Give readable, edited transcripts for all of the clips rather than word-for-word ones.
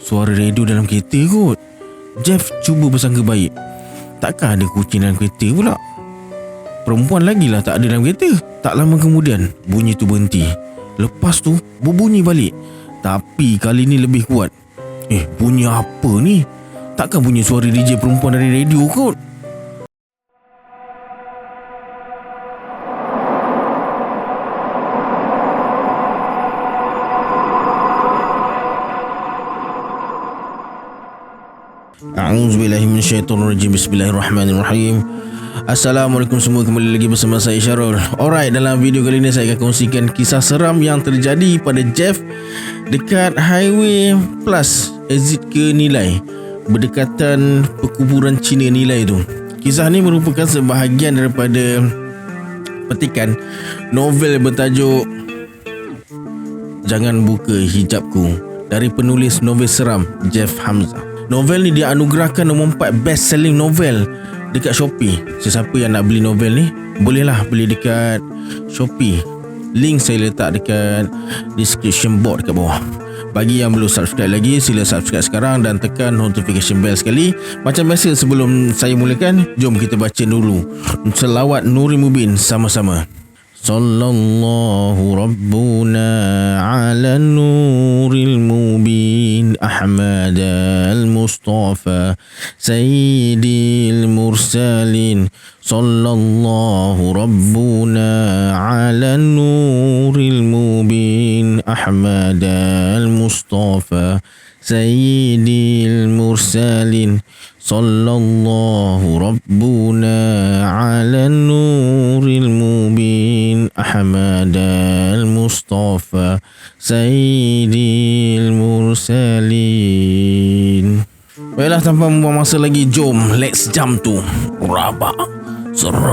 suara radio dalam kereta kot. Jeff cuba bersangka baik. Takkan ada kucing dalam kereta pula? Perempuan lagilah tak ada dalam kereta. Tak lama kemudian bunyi tu berhenti. Lepas tu berbunyi balik, tapi kali ni lebih kuat. Bunyi apa ni? Takkan bunyi suara DJ perempuan dari radio kot? A'udzubillahi minasyaitonirrajim. Bismillahirrahmanirrahim. Assalamualaikum semua, kembali lagi bersama saya Syarul. Alright, dalam video kali ini saya akan kongsikan kisah seram yang terjadi pada Jeff dekat Highway Plus exit ke Nilai, berdekatan perkuburan Cina Nilai tu. Kisah ni merupakan sebahagian daripada petikan novel bertajuk Jangan Buka Hijabku dari penulis novel seram Jeff Hamzah. Novel ni dianugerahkan nombor 4 best selling novel dekat Shopee. Sesiapa yang nak beli novel ni, bolehlah beli dekat Shopee. Link saya letak dekat description box dekat bawah. Bagi yang belum subscribe lagi, sila subscribe sekarang dan tekan notification bell sekali. Macam biasa, sebelum saya mulakan, jom kita baca dulu selawat Nuri Mubin sama-sama. Sallallahu Rabbuna ala Nuril Mubin Ahmad al-Mustafa Sayyidil Mursalin. Sallallahu Rabbuna ala Nuril Mubin Ahmad al-Mustafa Sayyidil Mursalin. Sallallahu Rabbuna ala Nuril Mubin Ahmad al-Mustafa Sayyidil Mursalin. Baiklah, tanpa membuang masa lagi, jom let's jump to Rabak Seram.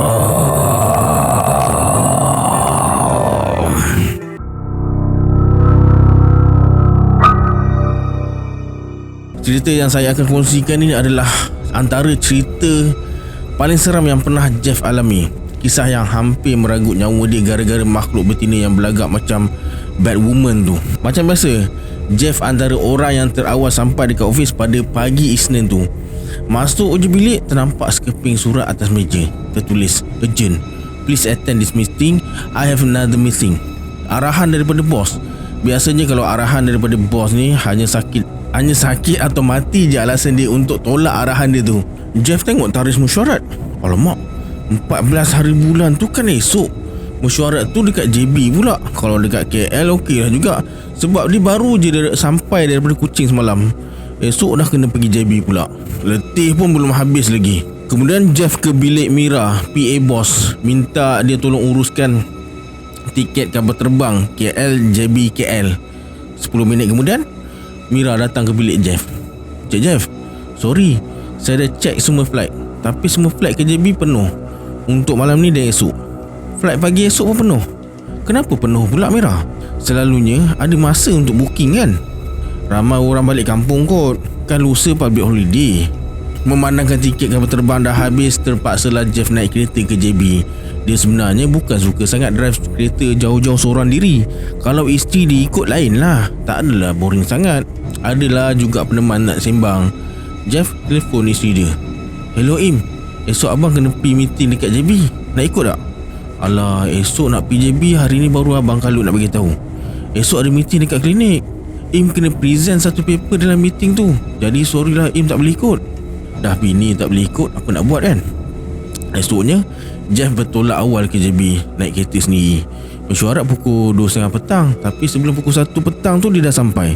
Cerita yang saya akan kongsikan ini adalah antara cerita paling seram yang pernah Jeff alami. Kisah yang hampir meragut nyawa dia gara-gara makhluk betina yang belagak macam Batwoman tu. Macam biasa, Jeff antara orang yang terawal sampai dekat office pada pagi Isnin tu. Masuk uji bilik, ternampak sekeping surat atas meja, tertulis urgent, please attend this meeting, I have another meeting. Arahan daripada bos. Biasanya kalau arahan daripada bos ni hanya sakit atau mati je alasan dia untuk tolak arahan dia tu. Jeff tengok tarikh mesyuarat. Alamak, 14 hari bulan tu kan esok. Mesyuarat tu dekat JB pula. Kalau dekat KL okey lah juga, sebab dia baru je sampai daripada Kuching semalam. Esok dah kena pergi JB pula. Letih pun belum habis lagi. Kemudian Jeff ke bilik Mira, PA bos, minta dia tolong uruskan tiket kapal terbang KL JB KL. 10 minit kemudian Mira datang ke bilik Jeff. Cik Jeff, sorry, saya dah check semua flight, tapi semua flight ke JB penuh untuk malam ni dan esok. Flight pagi esok pun penuh. Kenapa penuh pula Mira? Selalunya ada masa untuk booking kan? Ramai orang balik kampung kot, kan lusa public holiday. Memandangkan tiket kapal terbang dah habis, terpaksalah Jeff naik kereta ke JB. Dia sebenarnya bukan suka sangat drive kereta jauh-jauh seorang diri. Kalau isteri dia ikut lain lah, tak adalah boring sangat. Adalah juga peneman nak sembang. Jeff telefon isteri dia. Hello Im, esok abang kena pergi meeting dekat JB, nak ikut tak? Alah, esok nak pergi JB, hari ni baru abang Kalut nak bagi tahu. Esok ada meeting dekat klinik. Im kena present satu paper dalam meeting tu. Jadi sorry lah Im, tak boleh ikut. Dah bini tak boleh ikut, apa nak buat kan? Esoknya Jeff bertolak awal ke JB, naik kereta sendiri. Mesyuarat pukul 2.30 petang, tapi sebelum pukul 1 petang tu dia dah sampai.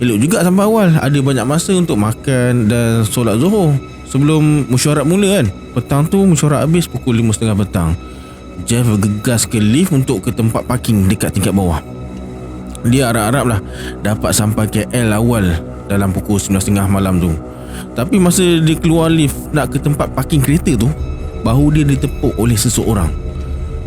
Elok juga sampai awal, ada banyak masa untuk makan dan solat Zuhur sebelum mesyuarat mula kan. Petang tu mesyuarat habis pukul 5.30 petang. Jeff bergegas ke lift untuk ke tempat parking dekat tingkat bawah. Dia harap-harap lah dapat sampai KL awal dalam pukul 9.30 malam tu. Tapi masa dia keluar lift nak ke tempat parking kereta tu, bahu dia ditepuk oleh seseorang.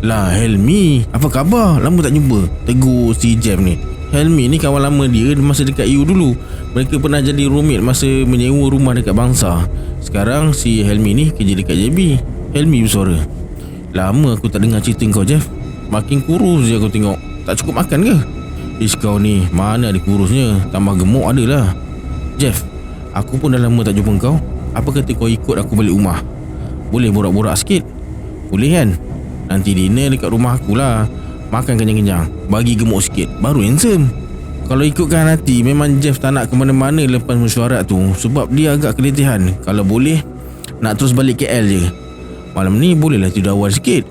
Lah Helmi, apa khabar? Lama tak jumpa, tegur si Jeff ni. Helmi ni kawan lama dia masa dekat EU dulu. Mereka pernah jadi roommate masa menyewa rumah dekat Bangsa. Sekarang si Helmi ni kerja dekat JB. Helmi bersuara. Lama aku tak dengar cerita kau Jeff. Makin kurus je aku tengok. Tak cukup makan ke? Ish, kau ni mana ada kurusnya, tambah gemuk adalah. Jeff, aku pun dah lama tak jumpa kau. Apa kata kau ikut aku balik rumah? Boleh borak-borak sikit? Boleh kan? Nanti dinner dekat rumah aku lah. Makan kenyang-kenyang, bagi gemuk sikit, baru handsome. Kalau ikutkan hati, memang Jeff tak nak ke mana-mana lepas mesyuarat tu. Sebab dia agak keletihan. Kalau boleh, nak terus balik KL je. Malam ni bolehlah tidur awal sikit.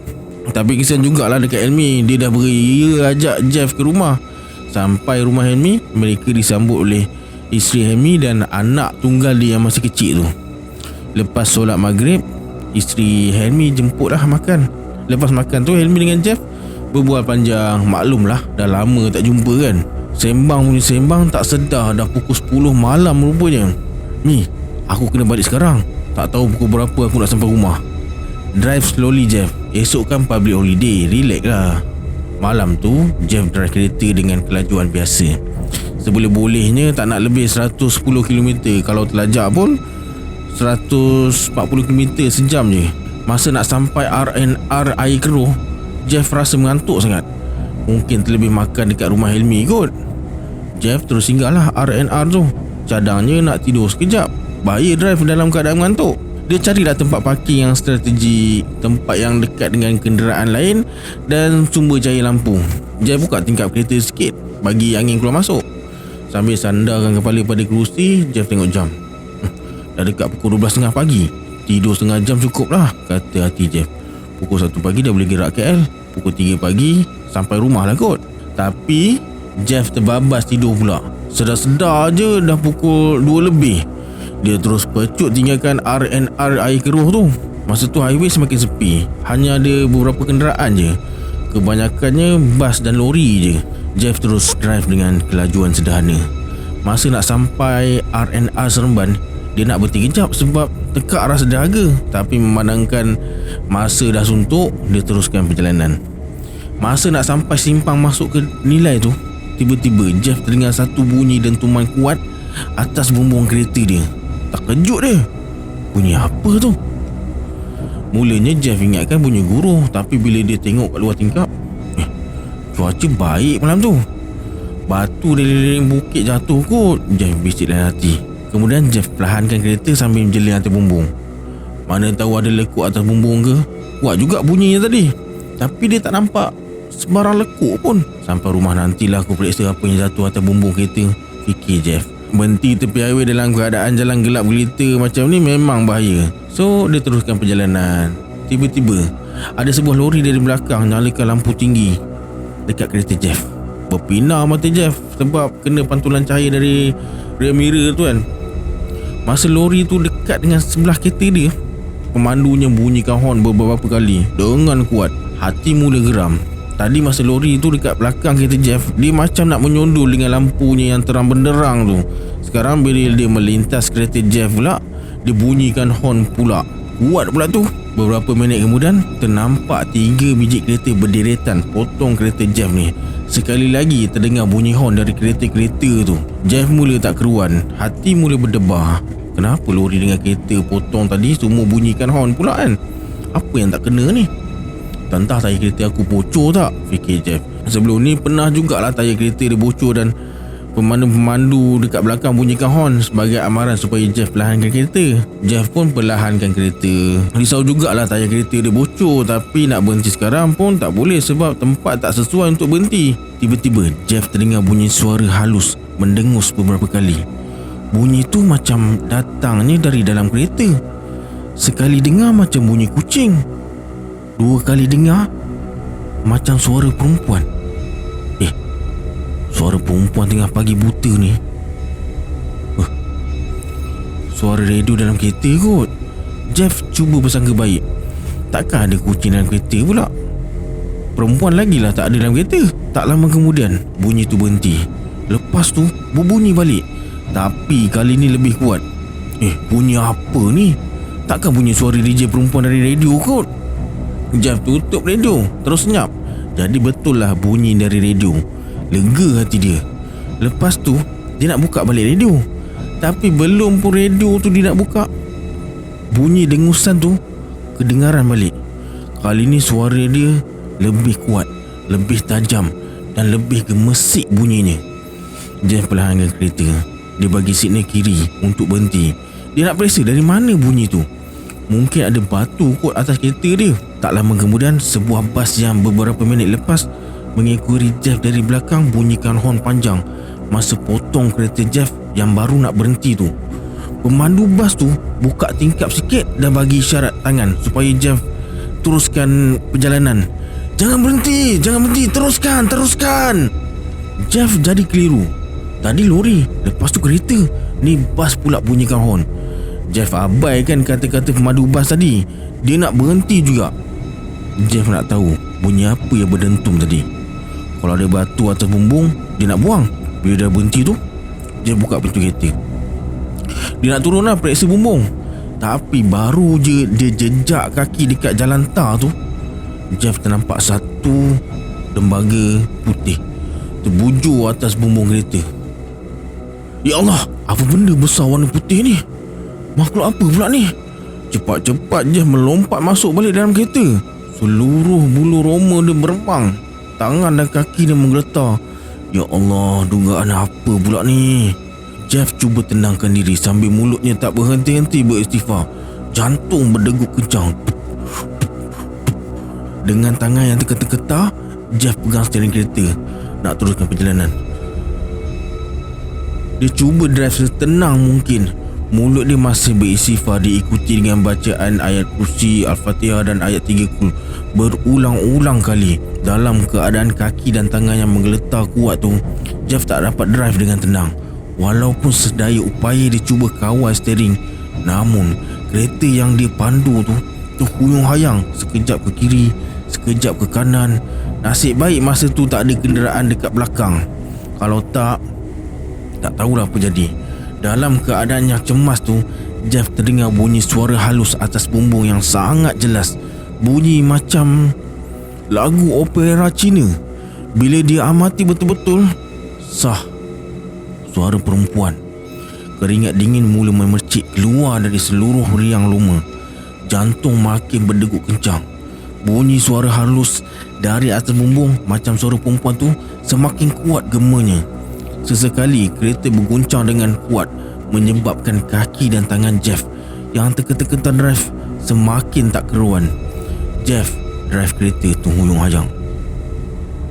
Tapi kesian jugalah dekat Helmi. Dia dah beria ajak Jeff ke rumah. Sampai rumah Helmi, mereka disambut oleh isteri Helmi dan anak tunggal dia yang masih kecil tu. Lepas solat maghrib, isteri Helmi jemputlah makan. Lepas makan tu, Helmi dengan Jeff berbual panjang. Maklumlah, dah lama tak jumpa kan. Sembang punya sembang, tak sedar dah pukul 10 malam rupanya. Ni, aku kena balik sekarang. Tak tahu pukul berapa aku nak sampai rumah. Drive slowly Jeff. Esok kan public holiday, relax lah. Malam tu, Jeff drive kereta dengan kelajuan biasa. Seboleh-bolehnya tak nak lebih 110 km. Kalau terlajak pun 140 km sejam je. Masa nak sampai R&R Air Keruh, Jeff rasa mengantuk sangat. Mungkin terlebih makan dekat rumah Helmi kot. Jeff terus singgahlah R&R tu. Cadangnya nak tidur sekejap. Bahaya drive dalam keadaan mengantuk. Dia carilah tempat parking yang strategik, tempat yang dekat dengan kenderaan lain dan sumber cahaya lampu. Jeff buka tingkap kereta sikit, bagi angin keluar masuk. Sambil sandarkan kepala pada kerusi, Jeff tengok jam. Dah dekat pukul 12.30 pagi. Tidur setengah jam cukup lah, kata hati Jeff. Pukul 1 pagi dah boleh gerak KL. Pukul 3 pagi sampai rumah lah kot. Tapi Jeff terbabas tidur pula. Sedar-sedar je dah pukul 2 lebih. Dia terus pecut tinggalkan R&R Air Keruh tu. Masa tu highway semakin sepi. Hanya ada beberapa kenderaan je. Kebanyakannya bas dan lori je. Jeff terus drive dengan kelajuan sederhana. Masa nak sampai R&R Seremban, dia nak berhenti kejap sebab tekak rasa dahaga. Tapi memandangkan masa dah suntuk, dia teruskan perjalanan. Masa nak sampai simpang masuk ke nilai tu, tiba-tiba Jeff terdengar satu bunyi dentuman kuat atas bumbung kereta dia. Tak kejut dia. Bunyi apa tu? Mulanya Jeff ingatkan bunyi guruh. Tapi bila dia tengok kat luar tingkap, cuaca baik malam tu. Batu dari lereng bukit jatuh kot, Jeff bisik dalam hati. Kemudian Jeff perlahankan kereta sambil menjeling atas bumbung. Mana tahu ada lekuk atas bumbung ke. Kuat juga bunyinya tadi. Tapi dia tak nampak sebarang lekuk pun. Sampai rumah nantilah aku periksa apa yang jatuh atas bumbung kereta, fikir Jeff. Berhenti tepi highway dalam keadaan jalan gelap gelita macam ni memang bahaya. So dia teruskan perjalanan. Tiba-tiba ada sebuah lori dari belakang nyalakan lampu tinggi dekat kereta Jeff. Berpinar mata Jeff sebab kena pantulan cahaya dari rear mirror tu kan. Masa lori tu dekat dengan sebelah kereta dia, pemandunya bunyikan horn beberapa kali dengan kuat. Hati mula geram. Tadi masa lori tu dekat belakang kereta Jeff, dia macam nak menyondol dengan lampunya yang terang benderang tu. Sekarang bila dia melintas kereta Jeff pula, dia bunyikan horn pula. Kuat pula tu. Beberapa minit kemudian, ternampak 3 biji kereta berderetan potong kereta Jeff ni. Sekali lagi terdengar bunyi horn dari kereta-kereta tu. Jeff mula tak keruan. Hati mula berdebar. Kenapa lori dengan kereta potong tadi semua bunyikan horn pula kan? Apa yang tak kena ni? Entah tayar kereta aku bocor tak, fikir Jeff. Sebelum ni pernah jugalah tayar kereta dia bocor dan pemandu-pemandu dekat belakang bunyikan horn sebagai amaran supaya Jeff perlahankan kereta. Jeff pun perlahankan kereta. Risau jugalah tayar kereta dia bocor, tapi nak berhenti sekarang pun tak boleh sebab tempat tak sesuai untuk berhenti. Tiba-tiba Jeff terdengar bunyi suara halus mendengus beberapa kali. Bunyi tu macam datangnya dari dalam kereta. Sekali dengar macam bunyi kucing. 2 kali dengar macam suara perempuan. Suara perempuan tengah pagi buta ni. Suara radio dalam kereta kot. Jeff cuba bersangka baik. Takkan ada kucing dalam kereta pula. Perempuan lagilah tak ada dalam kereta. Tak lama kemudian bunyi tu berhenti. Lepas tu berbunyi balik, tapi kali ni lebih kuat. Bunyi apa ni? Takkan bunyi suara DJ perempuan dari radio kot. Jeff tutup radio, terus senyap. Jadi betul lah bunyi dari radio. Lega hati dia. Lepas tu dia nak buka balik radio. Tapi belum pun radio tu dia nak buka, bunyi dengusan tu kedengaran balik. Kali ni suara dia lebih kuat, lebih tajam dan lebih gemesik bunyinya. Jeff perlahankan kereta. Dia bagi signal kiri untuk berhenti. Dia nak periksa dari mana bunyi tu. Mungkin ada batu kot atas kereta dia. Tak lama kemudian, sebuah bas yang beberapa minit lepas mengikuti Jeff dari belakang bunyikan horn panjang masa potong kereta Jeff yang baru nak berhenti tu. Pemandu bas tu buka tingkap sikit dan bagi isyarat tangan supaya Jeff teruskan perjalanan. Jangan berhenti, teruskan. Jeff jadi keliru. Tadi lori, lepas tu kereta, ni bas pula bunyikan horn. Jeff abaikan kata-kata pemandu bas tadi. Dia nak berhenti juga. Jeff nak tahu bunyi apa yang berdentum tadi. Kalau ada batu atas bumbung, dia nak buang. Bila dah berhenti tu, Jeff buka pintu kereta. Dia nak turun lah periksa bumbung. Tapi baru je dia jejak kaki dekat jalan tar tu, Jeff ternampak satu lembaga putih terbujur atas bumbung kereta. Ya Allah, apa benda besar warna putih ni? Makhluk apa pula ni? Cepat-cepat Jeff melompat masuk balik dalam kereta. Seluruh bulu roma dia berembang. Tangan dan kaki dia menggeletar. Ya Allah, dugaan apa pula ni? Jeff cuba tenangkan diri sambil mulutnya tak berhenti-henti beristighfar. Jantung berdegup kencang. Dengan tangan yang terketar-ketar, Jeff pegang steering kereta nak teruskan perjalanan. Dia cuba drive setenang mungkin. Mulut dia masih beristighfar diikuti dengan bacaan ayat kursi, Al-Fatihah dan ayat 3 Qul berulang-ulang kali. Dalam keadaan kaki dan tangan yang menggeletar kuat tu, Jeff tak dapat drive dengan tenang. Walaupun sedaya upaya dia cuba kawal steering, namun kereta yang dia pandu tu terhuyung hayang, sekejap ke kiri, sekejap ke kanan. Nasib baik masa tu tak ada kenderaan dekat belakang. Kalau tak tahulah apa jadi. Dalam keadaan yang cemas tu, Jeff terdengar bunyi suara halus atas bumbung yang sangat jelas. Bunyi macam lagu opera Cina. Bila dia amati betul-betul, sah suara perempuan. Keringat dingin mula memercik keluar dari seluruh riang loma. Jantung makin berdegup kencang. Bunyi suara halus dari atas bumbung macam suara perempuan tu semakin kuat gemanya. Sesekali kereta berguncang dengan kuat, menyebabkan kaki dan tangan Jeff yang terketar-ketar drive semakin tak keruan. Jeff drive kereta terhuyung hayang.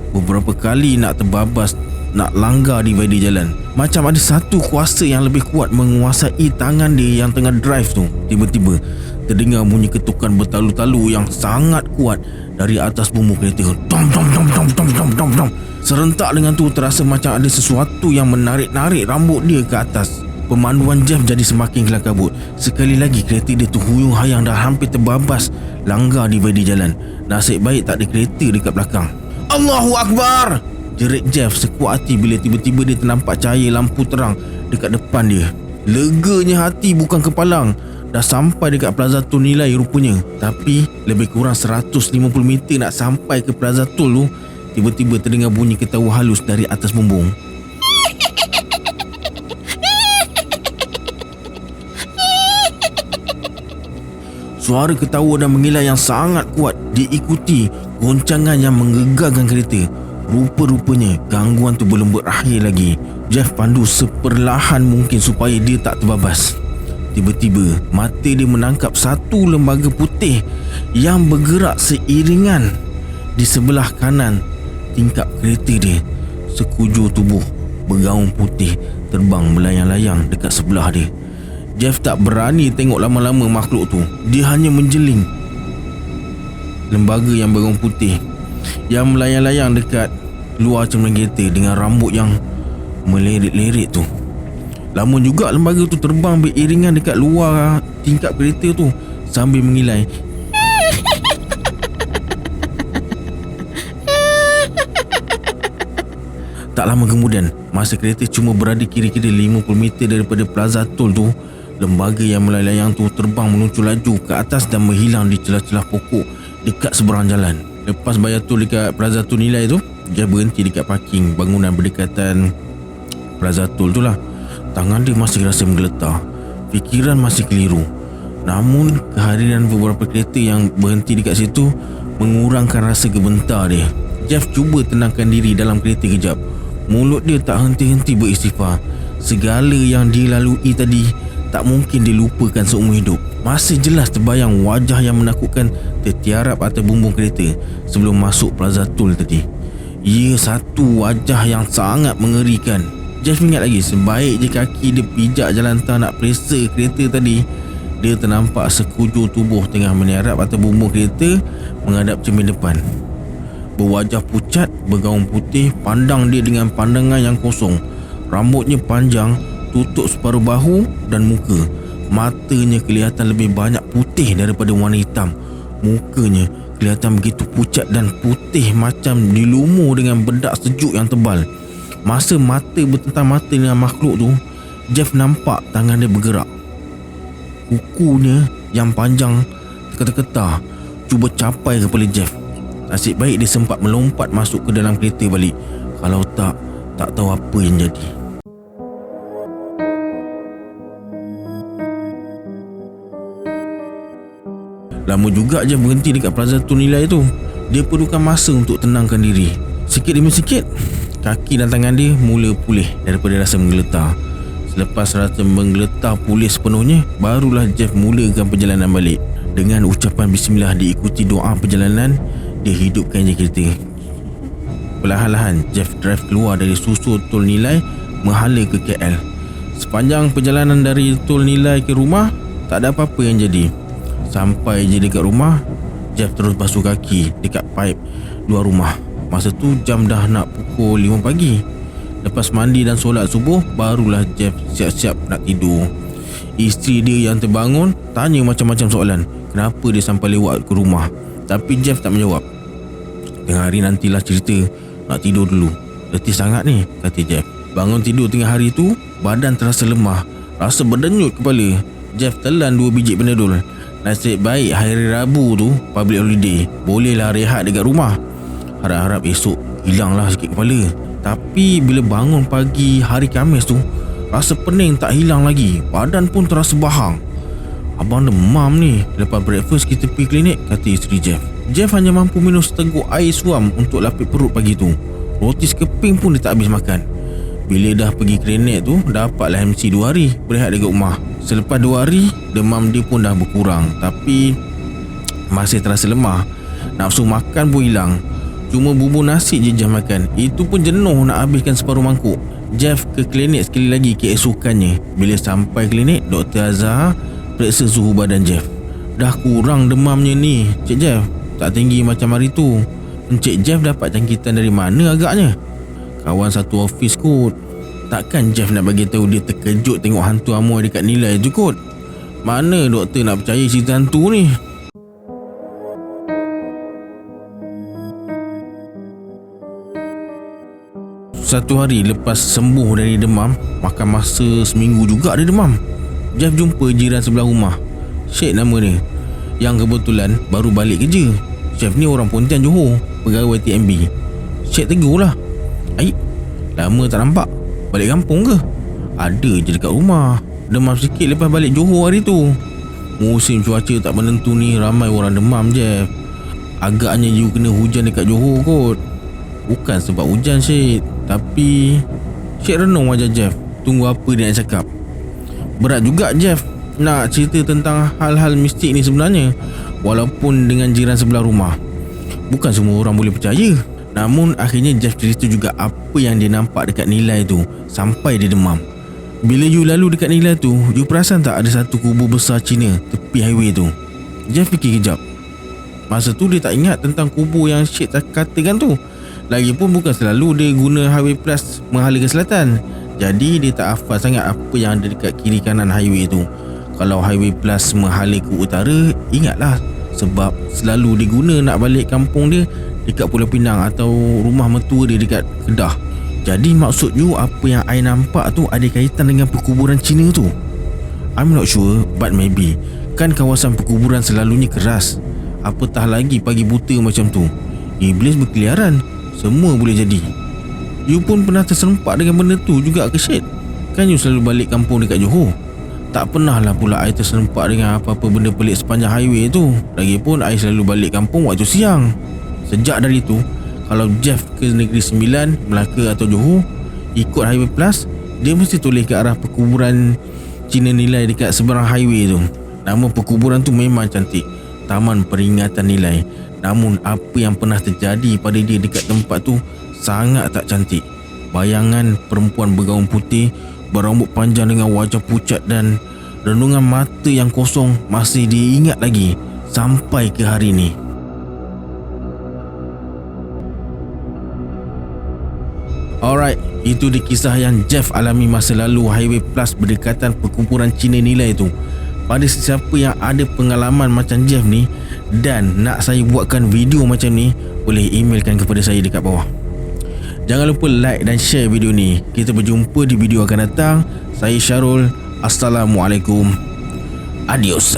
Beberapa kali nak terbabas, nak langgar divider jalan. Macam ada satu kuasa yang lebih kuat menguasai tangan dia yang tengah drive tu. Tiba-tiba terdengar bunyi ketukan bertalu-talu yang sangat kuat dari atas bumbung kereta. Dom dom dom dom dom dom dom dom. Serentak dengan tu terasa macam ada sesuatu yang menarik-narik rambut dia ke atas. Pemanduan Jeff jadi semakin kelam kabut. Sekali lagi kereta dia terhuyung hayang dan hampir terbabas langgar divider jalan. Nasib baik tak ada kereta dekat belakang. Allahu Akbar! Jerit Jeff sekuat hati bila tiba-tiba dia ternampak cahaya lampu terang dekat depan dia. Leganya hati bukan kepalang. Dah sampai dekat Plaza Tol Nilai rupanya. Tapi lebih kurang 150 meter nak sampai ke Plaza Tol tu, tiba-tiba terdengar bunyi ketawa halus dari atas bumbung. Suara ketawa dan mengilah yang sangat kuat diikuti goncangan yang menggegarkan kereta. Rupa-rupanya gangguan tu belum berakhir lagi. Jeff pandu seperlahan mungkin supaya dia tak terbabas. Tiba-tiba mata dia menangkap satu lembaga putih yang bergerak seiringan di sebelah kanan tingkap kereta dia. Sekujur tubuh bergaun putih terbang melayang-layang dekat sebelah dia. Jeff tak berani tengok lama-lama makhluk tu. Dia hanya menjeling lembaga yang bergaun putih yang melayang-layang dekat luar cermin kereta dengan rambut yang melirik-lirik tu. Lama juga lembaga tu terbang beriringan dekat luar tingkap kereta tu sambil mengilai. Tak lama kemudian, masa kereta cuma berada kira-kira 50 meter daripada Plaza Tol tu, lembaga yang melayang tu terbang meluncur laju ke atas dan menghilang di celah-celah pokok dekat seberang jalan. Lepas bayar tol dekat Plaza Tol Nilai tu, dia berhenti dekat parking bangunan berdekatan Plaza Tol tu lah. Tangan dia masih rasa menggeletar. Fikiran masih keliru. Namun kehadiran beberapa kereta yang berhenti dekat situ mengurangkan rasa gebentar dia. Jeff cuba tenangkan diri dalam kereta kejap. Mulut dia tak henti-henti beristighfar. Segala yang dilalui tadi tak mungkin dilupakan seumur hidup. Masih jelas terbayang wajah yang menakutkan tertiarap atas bumbung kereta sebelum masuk Plaza Tol tadi. Ia satu wajah yang sangat mengerikan. Jeff ingat lagi, sebaik je kaki dia pijak jalan tang nak periksa kereta tadi, dia ternampak sekujur tubuh tengah menyerap atas bumbung kereta menghadap cermin depan. Berwajah pucat, bergaun putih, pandang dia dengan pandangan yang kosong. Rambutnya panjang, tutup separuh bahu dan muka. Matanya kelihatan lebih banyak putih daripada warna hitam. Mukanya kelihatan begitu pucat dan putih macam dilumur dengan bedak sejuk yang tebal. Masa mata bertentang mata dengan makhluk tu, Jeff nampak tangan dia bergerak. Kukunya yang panjang terketar-ketar cuba capai kepala Jeff. Nasib baik dia sempat melompat masuk ke dalam kereta balik. Kalau tak tahu apa yang jadi. Lama juga Jeff berhenti dekat Plaza Tol Nilai tu. Dia perlukan masa untuk tenangkan diri. Sikit demi sikit, kaki dan tangan dia mula pulih daripada rasa menggeletar. Selepas rasa menggeletar pulih sepenuhnya, barulah Jeff mulakan perjalanan balik. Dengan ucapan bismillah diikuti doa perjalanan, dia hidupkan je kereta. Perlahan-lahan Jeff drive keluar dari susul Tol Nilai menghala ke KL. Sepanjang perjalanan dari Tol Nilai ke rumah, tak ada apa-apa yang jadi. Sampai je dekat rumah, Jeff terus basuh kaki dekat paip luar rumah. Masa tu jam dah nak pukul 5 pagi. Lepas mandi dan solat subuh, barulah Jeff siap-siap nak tidur. Isteri dia yang terbangun tanya macam-macam soalan. Kenapa dia sampai lewat ke rumah? Tapi Jeff tak menjawab. Tengah hari nantilah cerita, nak tidur dulu. Letih sangat ni, kata Jeff. Bangun tidur tengah hari tu, badan terasa lemah, rasa berdenyut kepala. Jeff telan 2 biji Panadol. Nasib baik hari Rabu tu public holiday, bolehlah rehat dekat rumah. Harap-harap esok hilanglah sikit kepala. Tapi bila bangun pagi hari Khamis tu, rasa pening tak hilang lagi. Badan pun terasa bahang. Abang demam ni. Lepas breakfast kita pergi klinik, kata isteri Jeff. Jeff hanya mampu minum seteguk air suam untuk lapik perut pagi tu. Roti sekeping pun dia tak habis makan. Bila dah pergi klinik tu, dapatlah MC 2 hari berehat dekat rumah. Selepas 2 hari, demam dia pun dah berkurang. Tapi masih terasa lemah. Nafsu makan pun hilang. Cuma bubur nasi je Jeff makan. Itu pun jenuh nak habiskan separuh mangkuk. Jeff ke klinik sekali lagi keesokannya. Bila sampai klinik, Dr. Azhar periksa suhu badan Jeff. Dah kurang demamnya ni, Cik Jeff. Tak tinggi macam hari tu. Encik Jeff dapat jangkitan dari mana agaknya? Kawan satu office kot. Takkan Jeff nak bagi tahu dia terkejut tengok hantu Amoy dekat Nilai tu kot. Mana doktor nak percaya cerita hantu ni? Satu hari lepas sembuh dari demam, makan masa seminggu juga dia demam, Jeff jumpa jiran sebelah rumah, Syed nama dia, yang kebetulan baru balik kerja. Jeff ni orang Pontian Johor, pegawai TMB. Syed tegur lah, "Aik, lama tak nampak, balik kampung ke?" "Ada je dekat rumah, demam sikit lepas balik Johor hari tu." "Musim cuaca tak menentu ni, ramai orang demam Jeff. Agaknya you kena hujan dekat Johor kot." "Bukan sebab hujan Syed, tapi..." Syed renung wajah Jeff. Tunggu apa dia nak cakap. Berat juga Jeff nak cerita tentang hal-hal mistik ni sebenarnya. Walaupun dengan jiran sebelah rumah, bukan semua orang boleh percaya. Namun akhirnya Jeff cerita juga apa yang dia nampak dekat Nilai tu sampai dia demam. "Bila you lalu dekat Nilai tu, you perasan tak ada satu kubur besar Cina tepi highway tu?" Jeff fikir kejap. Masa tu dia tak ingat tentang kubur yang Syed katakan tu. Lagipun bukan selalu dia guna highway plus menghala ke selatan. Jadi dia tak hafal sangat apa yang ada dekat kiri kanan highway tu. Kalau highway plus menghala ke utara, ingatlah, sebab selalu dia guna nak balik kampung dia dekat Pulau Pinang atau rumah mertua dia dekat Kedah. Jadi maksud you apa yang I nampak tu ada kaitan dengan perkuburan Cina tu? I'm not sure, but maybe. Kan kawasan perkuburan selalunya keras, apatah lagi pagi buta macam tu. Iblis berkeliaran, semua boleh jadi. You pun pernah terserempak dengan benda tu juga ke Syed? Kan you selalu balik kampung dekat Johor. Tak pernah lah pula I terserempak dengan apa-apa benda pelik sepanjang highway tu. Lagipun I selalu balik kampung waktu siang. Sejak dari tu, kalau Jeff ke Negeri Sembilan, Melaka atau Johor ikut highway plus, dia mesti toleh ke arah perkuburan Cina Nilai dekat seberang highway tu. Nama perkuburan tu memang cantik, Taman Peringatan Nilai. Namun apa yang pernah terjadi pada dia dekat tempat tu sangat tak cantik. Bayangan perempuan bergaun putih, berambut panjang dengan wajah pucat dan renungan mata yang kosong masih diingat lagi sampai ke hari ni. Alright, itu dia kisah yang Jeff alami masa lalu Highway Plus berdekatan perkumpulan Cina Nilai tu. Pada sesiapa yang ada pengalaman macam Jeff ni dan nak saya buatkan video macam ni, boleh emailkan kepada saya dekat bawah. Jangan lupa like dan share video ni. Kita berjumpa di video akan datang. Saya Syarul. Assalamualaikum. Adios.